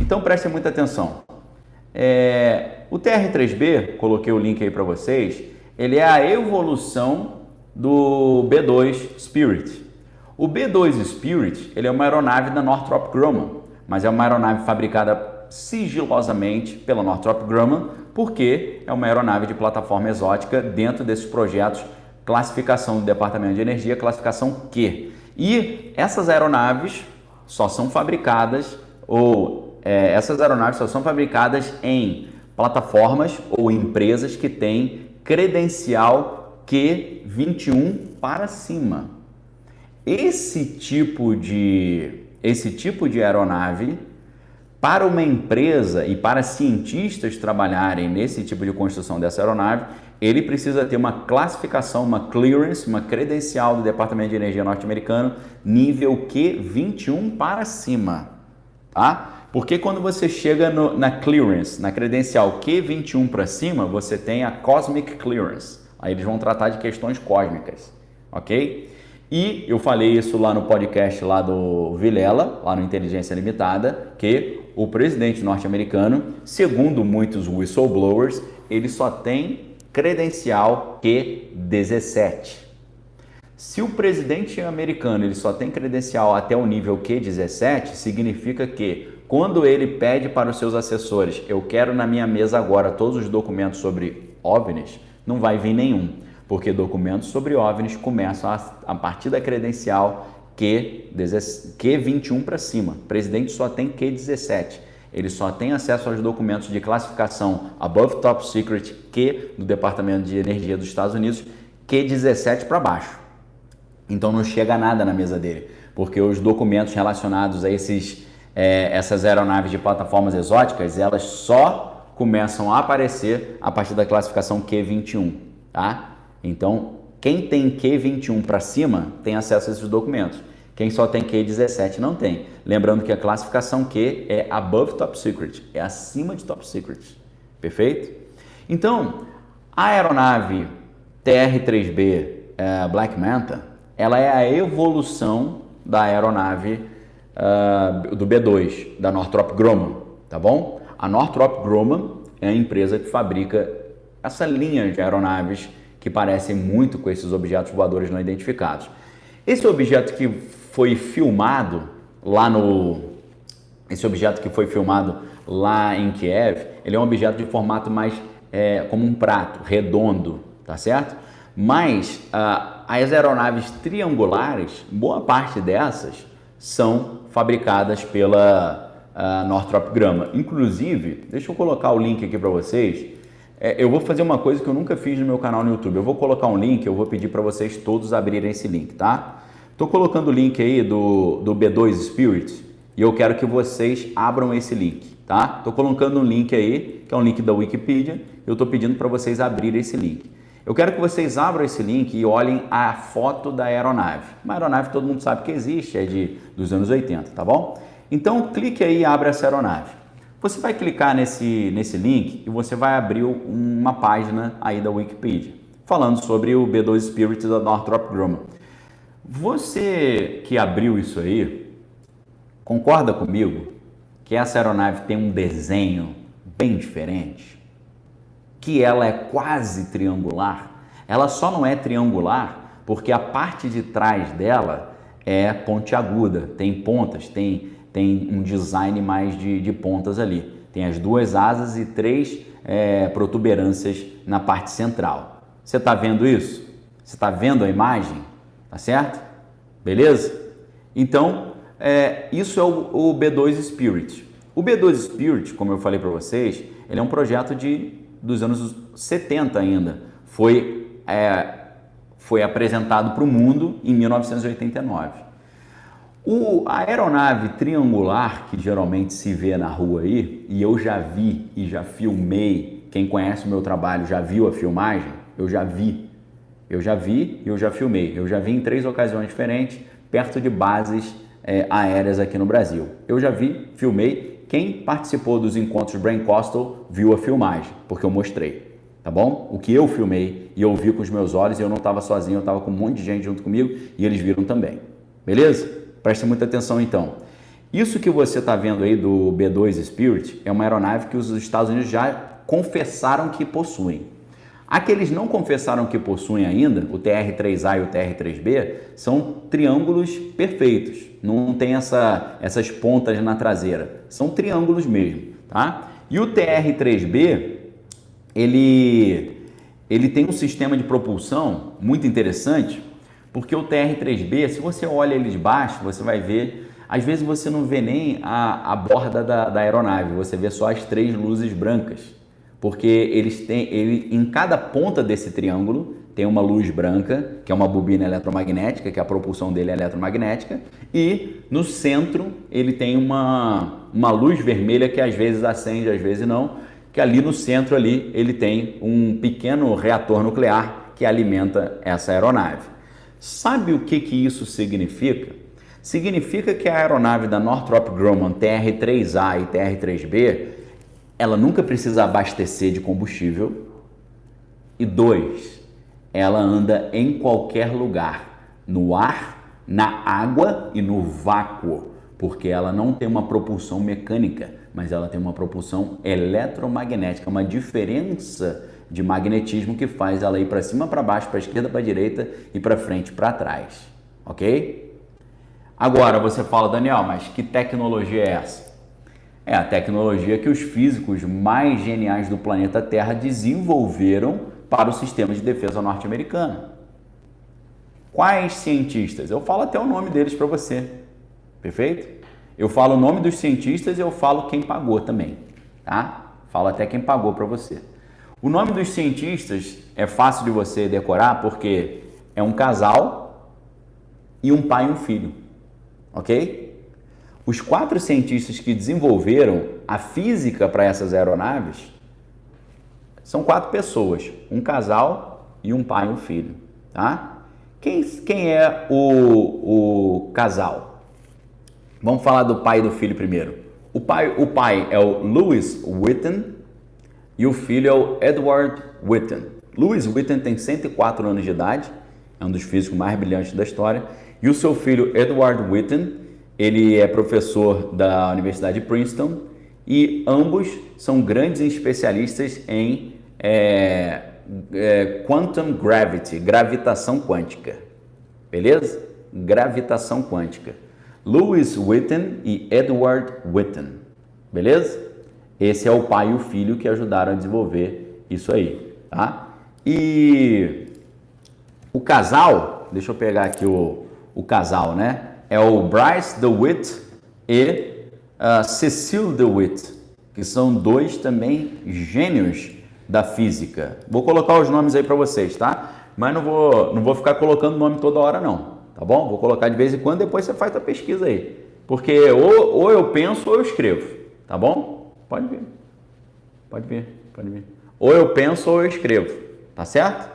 Então prestem muita atenção. O TR-3B, coloquei o link aí para vocês, ele é a evolução do B-2 Spirit. O B-2 Spirit, ele é uma aeronave da Northrop Grumman, mas é uma aeronave fabricada sigilosamente pela Northrop Grumman, porque é uma aeronave de plataforma exótica dentro desses projetos, classificação do Departamento de Energia, classificação Q. E essas aeronaves só são fabricadas, em plataformas ou empresas que têm credencial Q21 para cima. Esse tipo de aeronave, para uma empresa e para cientistas trabalharem nesse tipo de construção dessa aeronave, ele precisa ter uma classificação, uma clearance, uma credencial do Departamento de Energia norte-americano, nível Q21 para cima, tá? Porque quando você chega na clearance, na credencial Q21 para cima, você tem a Cosmic Clearance. Aí eles vão tratar de questões cósmicas, ok? E eu falei isso lá no podcast lá do Vilela, lá no Inteligência Limitada, que o presidente norte-americano, segundo muitos whistleblowers, ele só tem credencial Q17. Se o presidente americano ele só tem credencial até o nível Q17, significa que quando ele pede para os seus assessores, eu quero na minha mesa agora todos os documentos sobre OVNIs, não vai vir nenhum, porque documentos sobre OVNIs começam a partir da credencial Q21 para cima. O presidente só tem Q17. Ele só tem acesso aos documentos de classificação Above Top Secret Q do Departamento de Energia dos Estados Unidos, Q17 para baixo. Então não chega nada na mesa dele, porque os documentos relacionados a essas aeronaves de plataformas exóticas, elas só começam a aparecer a partir da classificação Q21, tá? Então, quem tem Q21 para cima tem acesso a esses documentos. Quem só tem Q17 não tem. Lembrando que a classificação Q é Above Top Secret, é acima de Top Secret. Perfeito? Então, a aeronave TR-3B Black Manta, ela é a evolução da aeronave do B-2, da Northrop Grumman, tá bom? A Northrop Grumman é a empresa que fabrica essa linha de aeronaves que parecem muito com esses objetos voadores não identificados. Esse objeto que foi filmado lá em Kiev, ele é um objeto de formato mais como um prato, redondo, tá certo? Mas as aeronaves triangulares, boa parte dessas são fabricadas pela Northrop Grumman. Inclusive, deixa eu colocar o link aqui para vocês. Eu vou fazer uma coisa que eu nunca fiz no meu canal no YouTube. Eu vou colocar um link, eu vou pedir para vocês todos abrirem esse link, tá? Estou colocando o link aí do B-2 Spirit e eu quero que vocês abram esse link, tá? Estou colocando um link aí, que é um link da Wikipedia. Eu estou pedindo para vocês abrirem esse link. Eu quero que vocês abram esse link e olhem a foto da aeronave. Uma aeronave que todo mundo sabe que existe, dos anos 80, tá bom? Então, clique aí e abra essa aeronave. Você vai clicar nesse link e você vai abrir uma página aí da Wikipedia, falando sobre o B-2 Spirit da Northrop Grumman. Você que abriu isso aí, concorda comigo que essa aeronave tem um desenho bem diferente? Que ela é quase triangular? Ela só não é triangular porque a parte de trás dela é pontiaguda, tem pontas, tem um design mais de pontas ali. Tem as duas asas e 3 protuberâncias na parte central. Você está vendo isso? Você está vendo a imagem? Tá certo? Beleza? Então, isso é o B-2 Spirit. O B-2 Spirit, como eu falei para vocês, ele é um projeto dos anos 70 ainda. Foi apresentado para o mundo em 1989. A aeronave triangular que geralmente se vê na rua aí, e eu já vi e já filmei, quem conhece o meu trabalho já viu a filmagem, eu já vi e eu já filmei. Eu já vi em 3 ocasiões diferentes, perto de bases aéreas aqui no Brasil. Eu já vi, filmei, quem participou dos encontros Brain Coastal viu a filmagem, porque eu mostrei, tá bom? O que eu filmei e eu vi com os meus olhos, e eu não estava sozinho, eu estava com um monte de gente junto comigo e eles viram também, beleza? Preste muita atenção então. Isso que você está vendo aí do B-2 Spirit é uma aeronave que os Estados Unidos já confessaram que possuem. A que eles não confessaram que possuem ainda, o TR-3A e o TR-3B, são triângulos perfeitos. Não tem essas pontas na traseira. São triângulos mesmo, tá? E o TR-3B, ele tem um sistema de propulsão muito interessante, porque o TR-3B, se você olha ele de baixo, você vai ver, às vezes você não vê nem a borda da aeronave, você vê só as 3 luzes brancas. Porque em cada ponta desse triângulo tem uma luz branca, que é uma bobina eletromagnética, que a propulsão dele é eletromagnética, e no centro ele tem uma luz vermelha que às vezes acende, às vezes não, que ali no centro ali ele tem um pequeno reator nuclear que alimenta essa aeronave. Sabe o que isso significa? Significa que a aeronave da Northrop Grumman TR-3A e TR-3B ela nunca precisa abastecer de combustível. E 2, ela anda em qualquer lugar, no ar, na água e no vácuo, porque ela não tem uma propulsão mecânica, mas ela tem uma propulsão eletromagnética, uma diferença de magnetismo que faz ela ir para cima, para baixo, para a esquerda, para a direita e para frente, para trás, ok? Agora você fala, Daniel, mas que tecnologia é essa? É a tecnologia que os físicos mais geniais do planeta Terra desenvolveram para o sistema de defesa norte-americano. Quais cientistas? Eu falo até o nome deles para você, perfeito? Eu falo o nome dos cientistas e eu falo quem pagou também, tá? Falo até quem pagou para você. O nome dos cientistas é fácil de você decorar porque é um casal e um pai e um filho, ok? Os 4 cientistas que desenvolveram a física para essas aeronaves são 4 pessoas, um casal e um pai e um filho, tá? Quem é o casal? Vamos falar do pai e do filho primeiro. O pai é o Lewis Witten e o filho é o Edward Witten. Lewis Witten tem 104 anos de idade, é um dos físicos mais brilhantes da história, e o seu filho Edward Witten, ele é professor da Universidade de Princeton e ambos são grandes especialistas em quantum gravity, gravitação quântica, beleza? Gravitação quântica. Lewis Witten e Edward Witten, beleza? Esse é o pai e o filho que ajudaram a desenvolver isso aí, tá? E o casal, deixa eu pegar aqui o casal, né? É o Bryce DeWitt e Cecil DeWitt, que são 2 também gênios da física. Vou colocar os nomes aí para vocês, tá? Mas não vou ficar colocando o nome toda hora não, tá bom? Vou colocar de vez em quando, depois você faz a pesquisa aí. Porque ou eu penso ou eu escrevo, tá bom? Pode vir. Ou eu penso ou eu escrevo, tá certo?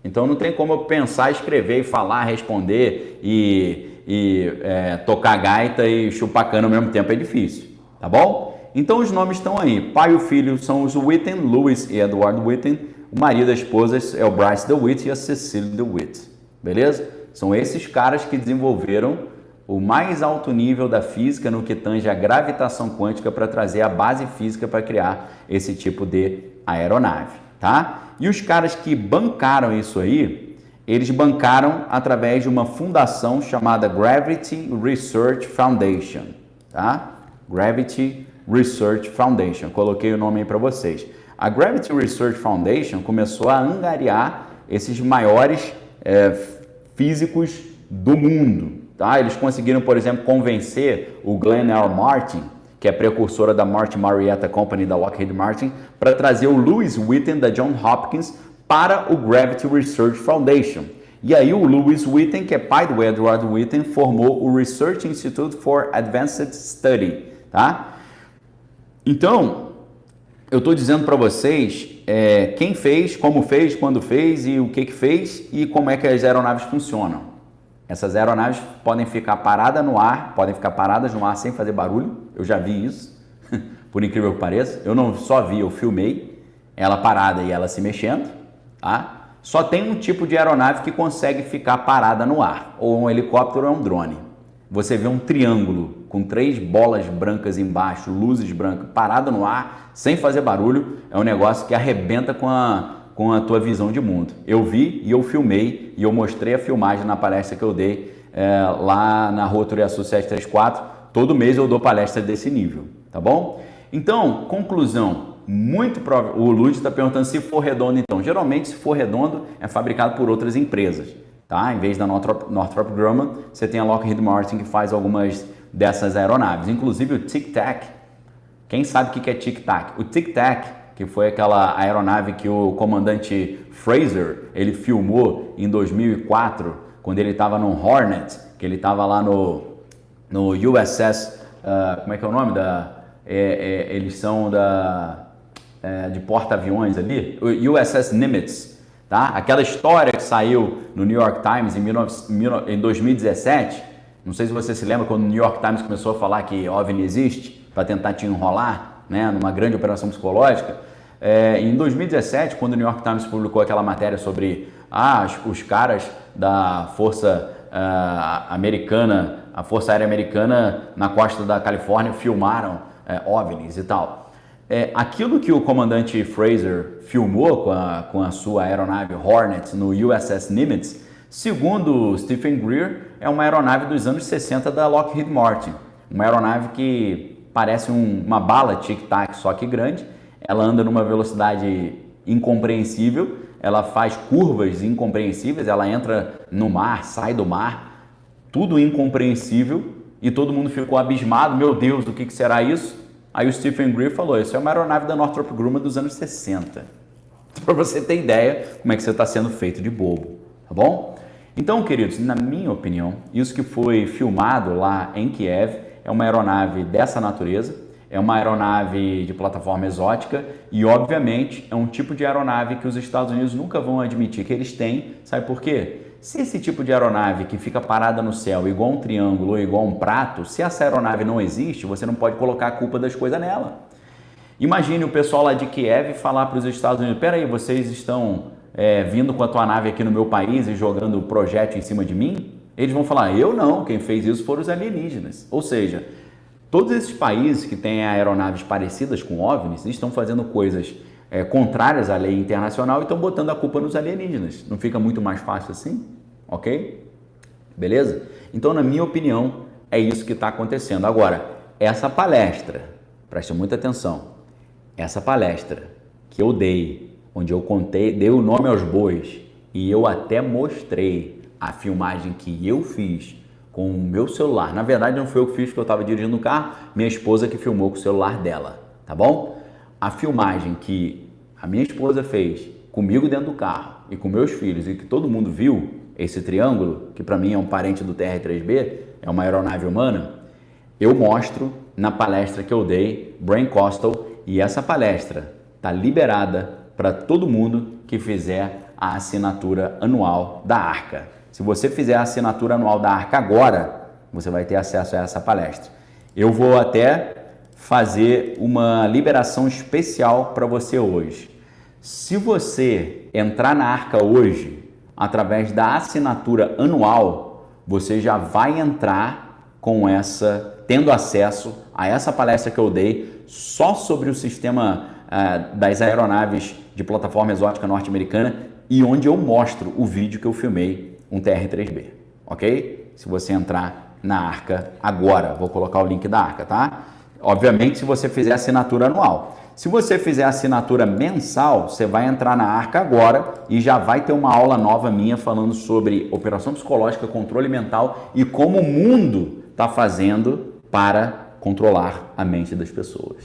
Então não tem como eu pensar, escrever e falar, responder e tocar gaita e chupar cana ao mesmo tempo, é difícil, tá bom? Então os nomes estão aí, pai e o filho são os Witten, Lewis e Edward Witten, o marido da esposa é o Bryce DeWitt e a Cecil DeWitt, beleza? São esses caras que desenvolveram o mais alto nível da física no que tange a gravitação quântica para trazer a base física para criar esse tipo de aeronave, tá? E os caras que bancaram isso aí, eles bancaram através de uma fundação chamada Gravity Research Foundation, tá? Gravity Research Foundation, coloquei o nome aí para vocês. A Gravity Research Foundation começou a angariar esses maiores físicos do mundo, tá? Eles conseguiram, por exemplo, convencer o Glenn L. Martin, que é precursora da Martin Marietta Company da Lockheed Martin, para trazer o Lewis Witten da Johns Hopkins para o Gravity Research Foundation. E aí o Lewis Witten, que é pai do Edward Witten, formou o Research Institute for Advanced Study, tá? Então, eu estou dizendo para vocês quem fez, como fez, quando fez e o que fez e como é que as aeronaves funcionam. Essas aeronaves podem ficar paradas no ar, sem fazer barulho, eu já vi isso, por incrível que pareça, eu não só vi, eu filmei ela parada e ela se mexendo, tá? Só tem um tipo de aeronave que consegue ficar parada no ar, ou um helicóptero ou um drone. você vê um triângulo com 3 bolas brancas embaixo, luzes brancas, parado no ar, sem fazer barulho, é um negócio que arrebenta com a tua visão de mundo. Eu vi e eu filmei e eu mostrei a filmagem na palestra que eu dei lá na Rua Turiaçu 734. Todo mês eu dou palestra desse nível, tá bom? Então, conclusão, muito provável. O Lud está perguntando se for redondo, então. Geralmente, se for redondo, é fabricado por outras empresas, tá? Em vez da Northrop Grumman, você tem a Lockheed Martin que faz algumas dessas aeronaves. Inclusive o Tic Tac. Quem sabe o que é Tic Tac? O Tic Tac, que foi aquela aeronave que o comandante Fraser, ele filmou em 2004, quando ele estava no Hornet, que ele estava lá no USS, como é que é o nome eles são de porta-aviões ali, o USS Nimitz, tá? Aquela história que saiu no New York Times em 2017, não sei se você se lembra quando o New York Times começou a falar que OVNI existe, para tentar te enrolar, né, numa grande operação psicológica. Em 2017, quando o New York Times publicou aquela matéria sobre os caras da Força Americana, a Força Aérea Americana na costa da Califórnia filmaram OVNIs e tal. Aquilo que o comandante Fraser filmou com a sua aeronave Hornet no USS Nimitz, segundo Stephen Greer, é uma aeronave dos anos 60 da Lockheed Martin. Uma aeronave que parece uma bala tic-tac, só que grande. Ela anda numa velocidade incompreensível, ela faz curvas incompreensíveis, ela entra no mar, sai do mar, tudo incompreensível, e todo mundo ficou abismado. Meu Deus, o que será isso? Aí o Stephen Greer falou, isso é uma aeronave da Northrop Grumman dos anos 60. Para você ter ideia como é que você está sendo feito de bobo, tá bom? Então, queridos, na minha opinião, isso que foi filmado lá em Kiev é uma aeronave dessa natureza, é uma aeronave de plataforma exótica e, obviamente, é um tipo de aeronave que os Estados Unidos nunca vão admitir que eles têm. Sabe por quê? Se esse tipo de aeronave que fica parada no céu igual um triângulo ou igual um prato, se essa aeronave não existe, você não pode colocar a culpa das coisas nela. Imagine o pessoal lá de Kiev falar para os Estados Unidos, peraí, vocês estão vindo com a tua nave aqui no meu país e jogando projétil em cima de mim? Eles vão falar, eu não, quem fez isso foram os alienígenas. Ou seja, todos esses países que têm aeronaves parecidas com OVNIs estão fazendo coisas contrárias à lei internacional e estão botando a culpa nos alienígenas. Não fica muito mais fácil assim? Ok? Beleza? Então, na minha opinião, é isso que está acontecendo. Agora, essa palestra, preste muita atenção, essa palestra que eu dei, onde eu dei o nome aos bois e eu até mostrei a filmagem que eu fiz com o meu celular. Na verdade, não foi eu que fiz, porque eu estava dirigindo o carro, minha esposa que filmou com o celular dela, tá bom? A filmagem que a minha esposa fez comigo dentro do carro e com meus filhos e que todo mundo viu, esse triângulo, que para mim é um parente do TR-3B, é uma aeronave humana, eu mostro na palestra que eu dei, Brain Coastal, e essa palestra está liberada para todo mundo que fizer a assinatura anual da ARCA. Se você fizer a assinatura anual da ARCA agora, você vai ter acesso a essa palestra. Eu vou até fazer uma liberação especial para você hoje. Se você entrar na ARCA hoje, através da assinatura anual, você já vai entrar tendo acesso a essa palestra que eu dei só sobre o sistema das aeronaves de plataforma exótica norte-americana e onde eu mostro o vídeo que eu filmei, um TR-3B, ok? Se você entrar na ARCA agora, vou colocar o link da ARCA, tá? Obviamente, se você fizer assinatura anual. Se você fizer assinatura mensal, você vai entrar na ARCA agora e já vai ter uma aula nova minha falando sobre operação psicológica, controle mental e como o mundo está fazendo para controlar a mente das pessoas.